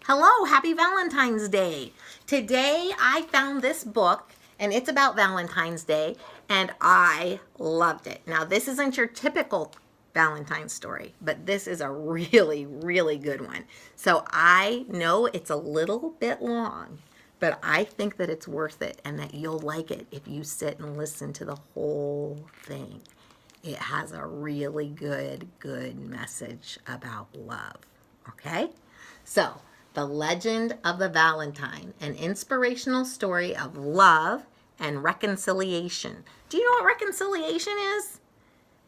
Hello, happy Valentine's Day. Today I found this book and it's about Valentine's Day and I loved it. Now this isn't your typical Valentine's story, but this is a really, really good one. So I know it's a little bit long, but I think that it's worth it and that you'll like it if you sit and listen to the whole thing. It has a really good message about love. Okay? So, The Legend of the Valentine, an inspirational story of love and reconciliation. Do you know what reconciliation is?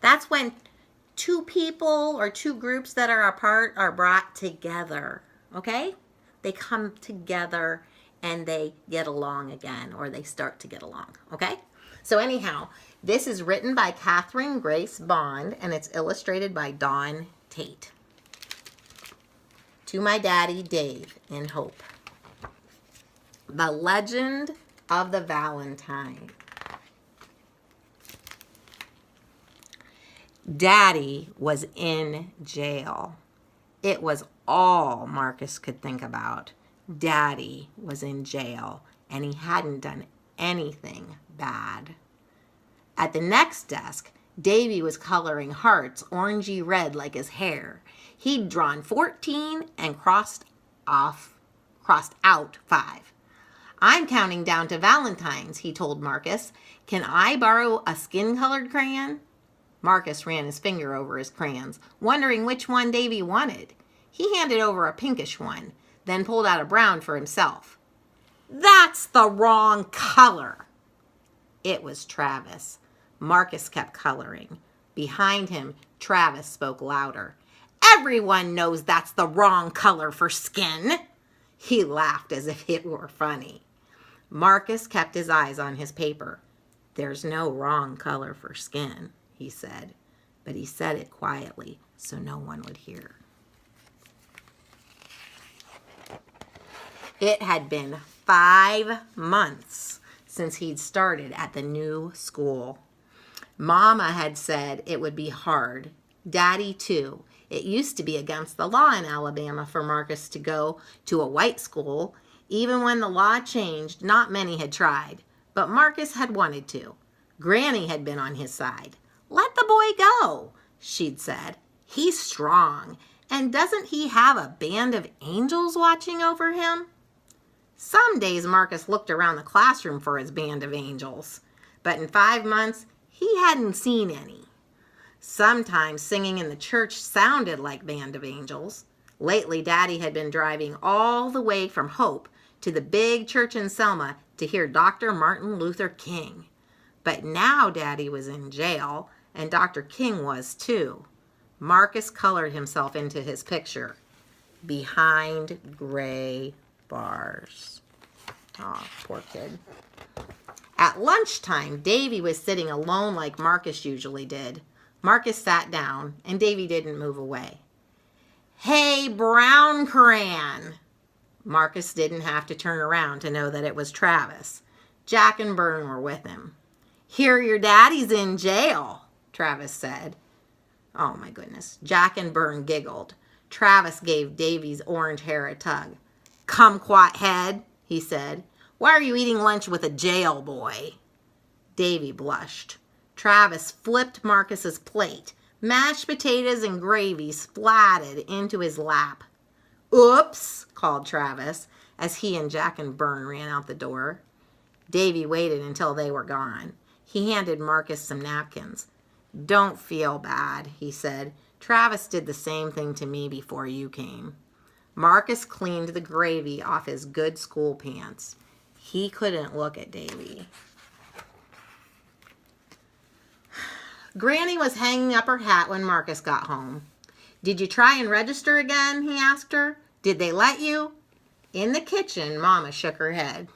That's when two people or two groups that are apart are brought together. Okay? They come together and they get along again, or they start to get along. Okay? So anyhow, this is written by Katherine Grace Bond and it's illustrated by Dawn Tate. To my daddy, Dave, in Hope. The Legend of the Valentine. Daddy was in jail. It was all Marcus could think about. Daddy was in jail, and he hadn't done anything bad. At the next desk, Davy was coloring hearts orangey red like his hair. He'd drawn 14 and crossed out 5. I'm counting down to Valentine's, he told Marcus. Can I borrow a skin-colored crayon? Marcus ran his finger over his crayons, wondering which one Davy wanted. He handed over a pinkish one, then pulled out a brown for himself. That's the wrong color. It was Travis. Marcus kept coloring. Behind him, Travis spoke louder. Everyone knows that's the wrong color for skin. He laughed as if it were funny. Marcus kept his eyes on his paper. There's no wrong color for skin, he said, but he said it quietly so no one would hear. It had been 5 months since he'd started at the new school. Mama had said it would be hard. Daddy, too. It used to be against the law in Alabama for Marcus to go to a white school. Even when the law changed, not many had tried. But Marcus had wanted to. Granny had been on his side. Let the boy go, she'd said. He's strong. And doesn't he have a band of angels watching over him? Some days Marcus looked around the classroom for his band of angels. But in 5 months, he hadn't seen any. Sometimes singing in the church sounded like Band of Angels. Lately, Daddy had been driving all the way from Hope to the big church in Selma to hear Dr. Martin Luther King. But now Daddy was in jail, and Dr. King was too. Marcus colored himself into his picture. Behind gray bars. Oh, poor kid. At lunchtime, Davy was sitting alone like Marcus usually did. Marcus sat down, and Davy didn't move away. Hey, brown crayon! Marcus didn't have to turn around to know that it was Travis. Jack and Bern were with him. Hear your daddy's in jail, Travis said. Oh, my goodness. Jack and Bern giggled. Travis gave Davy's orange hair a tug. Kumquat head, he said. Why are you eating lunch with a jail boy? Davy blushed. Travis flipped Marcus's plate. Mashed potatoes and gravy splatted into his lap. Oops, called Travis as he and Jack and Bern ran out the door. Davy waited until they were gone. He handed Marcus some napkins. Don't feel bad, he said. Travis did the same thing to me before you came. Marcus cleaned the gravy off his good school pants. He couldn't look at Davy. Granny was hanging up her hat when Marcus got home. Did you try and register again? He asked her. Did they let you? In the kitchen, Mama shook her head.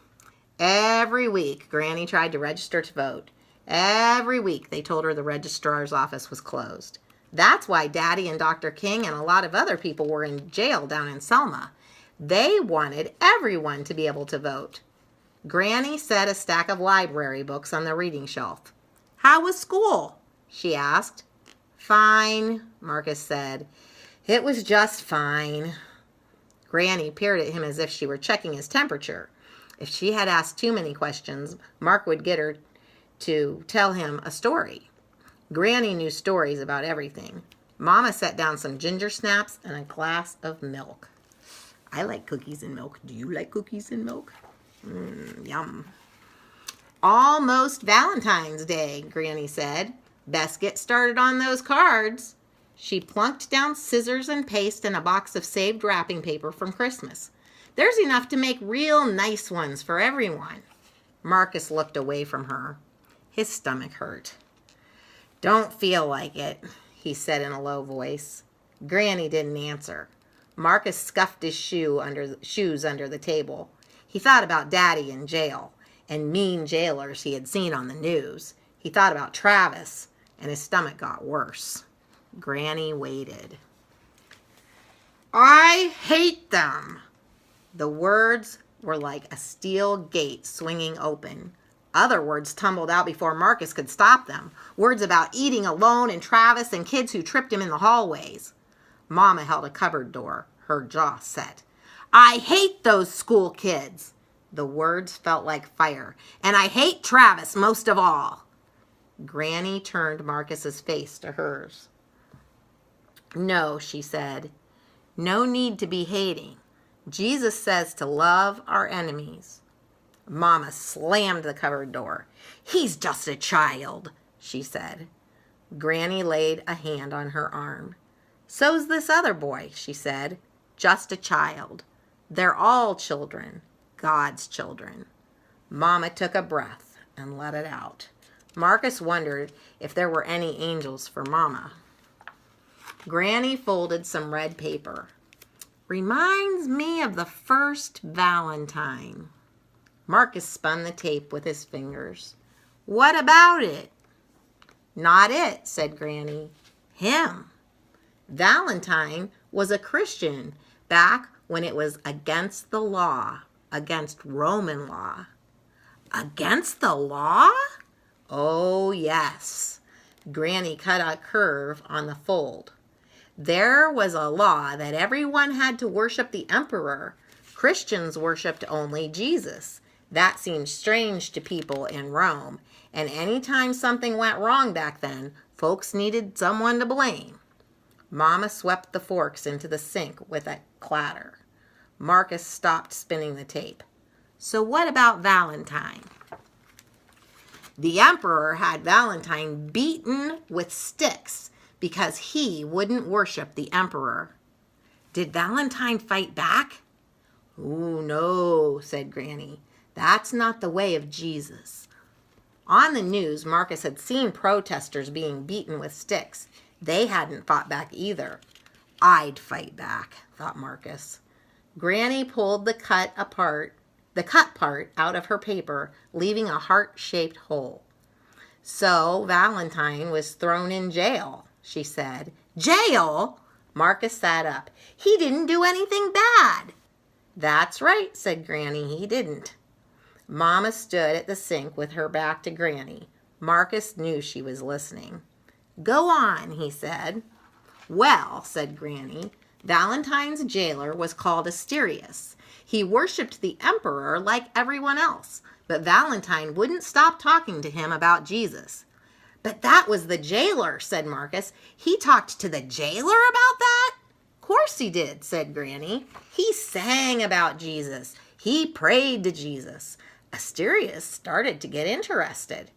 Every week, Granny tried to register to vote. Every week, they told her the registrar's office was closed. That's why Daddy and Dr. King and a lot of other people were in jail down in Selma. They wanted everyone to be able to vote. Granny set a stack of library books on the reading shelf. How was school? She asked. Fine, Marcus said. It was just fine. Granny peered at him as if she were checking his temperature. If she had asked too many questions, Mark would get her to tell him a story. Granny knew stories about everything. Mama set down some ginger snaps and a glass of milk. I like cookies and milk. Do you like cookies and milk? Yum. Almost Valentine's Day, Granny said. Best get started on those cards. She plunked down scissors and paste and a box of saved wrapping paper from Christmas. There's enough to make real nice ones for everyone. Marcus looked away from her. His stomach hurt. Don't feel like it, he said in a low voice. Granny didn't answer. Marcus scuffed his shoes under the table. He thought about Daddy in jail and mean jailers he had seen on the news. He thought about Travis, and his stomach got worse. Granny waited. I hate them. The words were like a steel gate swinging open. Other words tumbled out before Marcus could stop them. Words about eating alone and Travis and kids who tripped him in the hallways. Mama held a cupboard door, her jaw set. I hate those school kids. The words felt like fire. And I hate Travis most of all. Granny turned Marcus's face to hers. No, she said. No need to be hating. Jesus says to love our enemies. Mama slammed the cupboard door. He's just a child, she said. Granny laid a hand on her arm. So's this other boy, she said. Just a child. They're all children, God's children. Mama took a breath and let it out. Marcus wondered if there were any angels for Mama. Granny folded some red paper. Reminds me of the first Valentine. Marcus spun the tape with his fingers. What about it? Not it, said Granny. Him. Valentine was a Christian back when it was against the law, against Roman law. Against the law? Oh, yes. Granny cut a curve on the fold. There was a law that everyone had to worship the emperor. Christians worshipped only Jesus. That seemed strange to people in Rome. And anytime something went wrong back then, folks needed someone to blame. Mama swept the forks into the sink with a clatter. Marcus stopped spinning the tape. So what about Valentine? The emperor had Valentine beaten with sticks because he wouldn't worship the emperor. Did Valentine fight back? Oh, no, said Granny. That's not the way of Jesus. On the news, Marcus had seen protesters being beaten with sticks. They hadn't fought back either. I'd fight back, thought Marcus. Granny pulled the cut part out of her paper, leaving a heart-shaped hole. So Valentine was thrown in jail, she said. Jail? Marcus sat up. He didn't do anything bad. That's right, said Granny. He didn't. Mama stood at the sink with her back to Granny. Marcus knew she was listening. Go on, he said. Well, said Granny, Valentine's jailer was called Asterius. He worshipped the emperor like everyone else, but Valentine wouldn't stop talking to him about Jesus. But that was the jailer, said Marcus. He talked to the jailer about that? Course he did, said Granny. He sang about Jesus. He prayed to Jesus. Asterius started to get interested.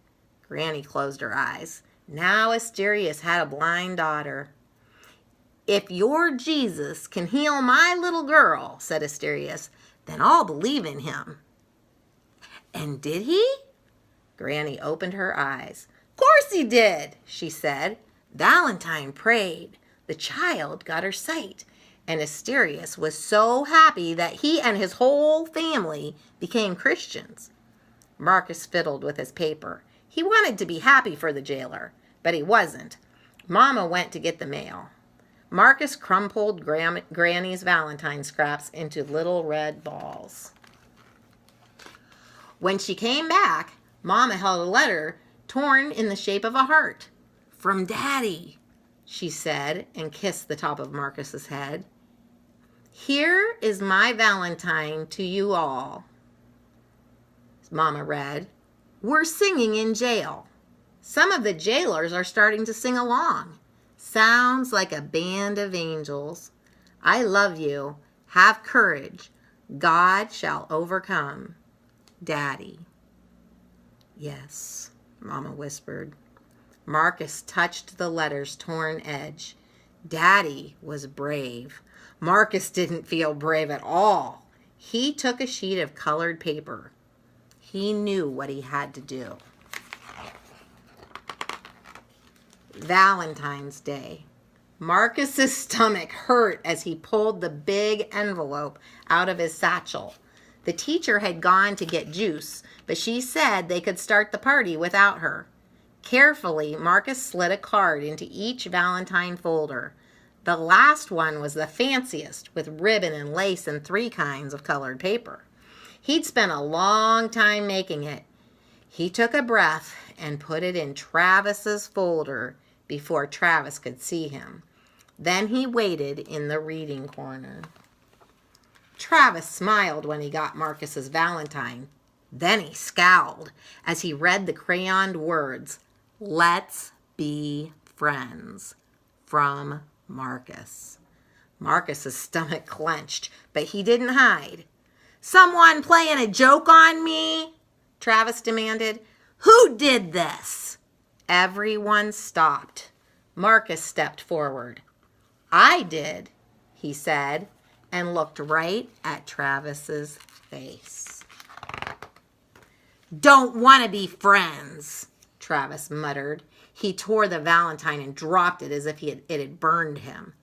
Granny closed her eyes. Now Asterius had a blind daughter. If your Jesus can heal my little girl, said Asterius, then I'll believe in him. And did he? Granny opened her eyes. Course he did, she said. Valentine prayed. The child got her sight, and Asterius was so happy that he and his whole family became Christians. Marcus fiddled with his paper. He wanted to be happy for the jailer, but he wasn't. Mama went to get the mail. Marcus crumpled Granny's Valentine scraps into little red balls. When she came back, Mama held a letter torn in the shape of a heart. From Daddy, she said, and kissed the top of Marcus's head. Here is my Valentine to you all. Mama read, we're singing in jail. Some of the jailers are starting to sing along. Sounds like a band of angels. I love you. Have courage. God shall overcome. Daddy. Yes, Mama whispered. Marcus touched the letter's torn edge. Daddy was brave. Marcus didn't feel brave at all. He took a sheet of colored paper. He knew what he had to do. Valentine's Day. Marcus's stomach hurt as he pulled the big envelope out of his satchel. The teacher had gone to get juice, but she said they could start the party without her. Carefully, Marcus slid a card into each Valentine folder. The last one was the fanciest, with ribbon and lace and 3 kinds of colored paper. He'd spent a long time making it. He took a breath and put it in Travis's folder before Travis could see him. Then he waited in the reading corner. Travis smiled when he got Marcus's Valentine. Then he scowled as he read the crayoned words, "Let's be friends," from Marcus. Marcus's stomach clenched, but he didn't hide. "Someone playing a joke on me?" Travis demanded. "Who did this?" Everyone stopped. Marcus stepped forward. "I did," he said, and looked right at Travis's face. "Don't want to be friends," Travis muttered. He tore the Valentine and dropped it as if it had burned him.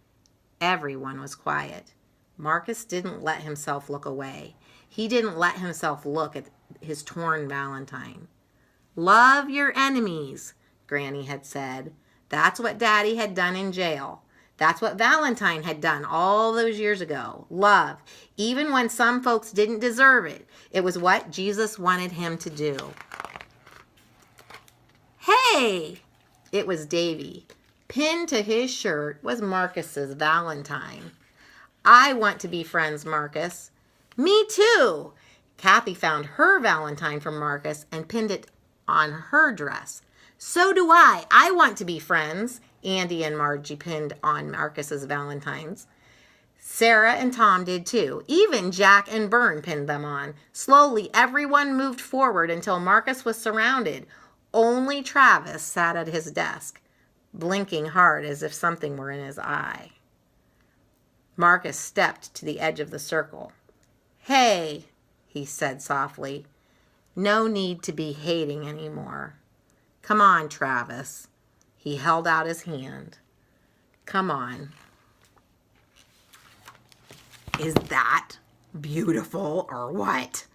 Everyone was quiet. Marcus didn't let himself look away. He didn't let himself look at his torn Valentine. "Love your enemies," Granny had said. That's what Daddy had done in jail. That's what Valentine had done all those years ago. Love, even when some folks didn't deserve it. It was what Jesus wanted him to do. "Hey!" It was Davy. Pinned to his shirt was Marcus's Valentine. "I want to be friends, Marcus." "Me too." Kathy found her Valentine from Marcus and pinned it on her dress. "So do I. I want to be friends." Andy and Margie pinned on Marcus's Valentines. Sarah and Tom did too. Even Jack and Bern pinned them on. Slowly, everyone moved forward until Marcus was surrounded. Only Travis sat at his desk, blinking hard as if something were in his eye. Marcus stepped to the edge of the circle. "Hey," he said softly. "No need to be hating anymore. Come on, Travis." He held out his hand. "Come on." Is that beautiful or what?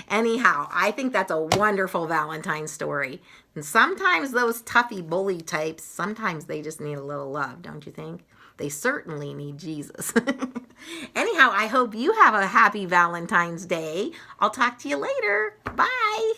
Anyhow, I think that's a wonderful Valentine story. And sometimes those toughy bully types, sometimes they just need a little love, don't you think? They certainly need Jesus. Anyhow, I hope you have a happy Valentine's Day. I'll talk to you later. Bye.